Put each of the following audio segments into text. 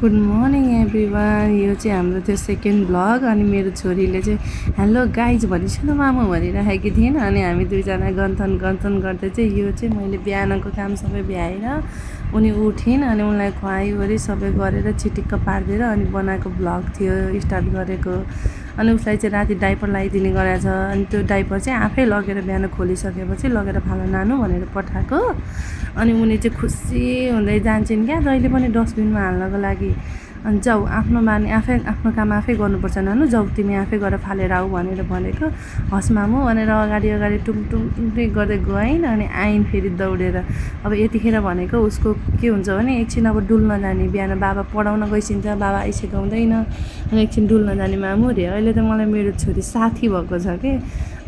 Good morning everyone. यो चाहिँ हाम्रो त्यो सेकेन्ड भ्लग। अनि मेरो छोरीले चाहिँ हेलो गाइज भनिस् न मामु भनिराखेकी थिइन्। अनि हामी दुईजना गन्थन गर्दै चाहिँ यो चाहिँ मैले बिहानको काम सबै भ्याएर उनी उठिन् अनि उनलाई खुवाइवरी सबै गरेर चिटिक्क पारिदिएर अनि बनाएको भ्लग थियो स्टार्ट गरेको। अनि उसलाई चाहिँ राति डाइपर लगाइदिने गरेछ। अनि त्यो डाइपर चाहिँ आफै लगेर बिहान खोलिसकेपछि लगेर फाल नानु भनेर पठाएको। अनि उनी चाहिँ खुसी हुँदै जान्छन् क्या जहिले पनि डस्टबिनमा हाल्नको लागि। अनि जाऊ आफ्नो बानी आफै आफ्नो काम आफै गर्नुपर्छ नानु, जाऊ तिमी आफै गरेर फालेर आऊ भनेर भनेको। हस् मामु भनेर अगाडि टुङ गर्दै गइन्। अनि आइन् फेरि दौडेर। अब यतिखेर भनेको उसको के हुन्छ भने एकछिन अब डुल्न जाने, बिहान बाबा पढाउन गइसिन्छ, बाबा आइसकाउँदैन अनि एकछिन डुल्न जाने मामु रे। अहिले त मलाई मेरो छोरी साथी भएको छ कि।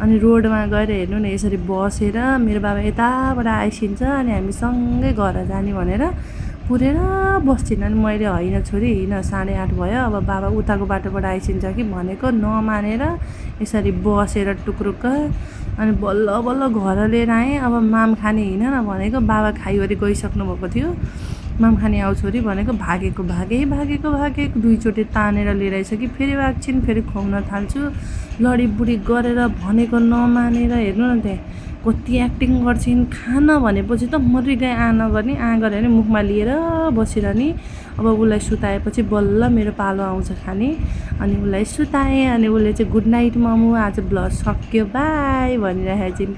अनि रोडमा गएर हेर्नु न यसरी बसेर मेरो बाबा यताबाट आइसिन्छ अनि हामी सँगै घर जाने भनेर पुरेर बस्छिन्। अनि मैले होइन छोरी हिँड 8:30 भयो, अब बाबा उताको बाटोबाट आइसिन्छ कि भनेको नमानेर यसरी बसेर टुक्रुक्क। अनि बल्ल घर लिएर आएँ। अब माम खाने हिँड न भनेको, बाबा खाइवरी गइसक्नु भएको थियो। माम खाने आऊ छोरी भनेको, भागेको दुईचोटि तानेर लिएर आइसक्यो। फेरि भाग्छिन्, फेरि खुवाउन थाल्छु लडीबुडी गरेर भनेको नमानेर। हेर्नु न त्यहाँ कति एक्टिङ गर्छिन्। खान भनेपछि त मरिगए नगर्ने, गऱ्यो भने मुखमा लिएर बसिरहने। अब उसलाई सुताएपछि बल्ल मेरो पालो आउँछ खाने। अनि उसलाई सुताएँ अनि उसले चाहिँ गुड नाइट मामु आज भ्लग सक्यो बाई भनिरहेको छिन्।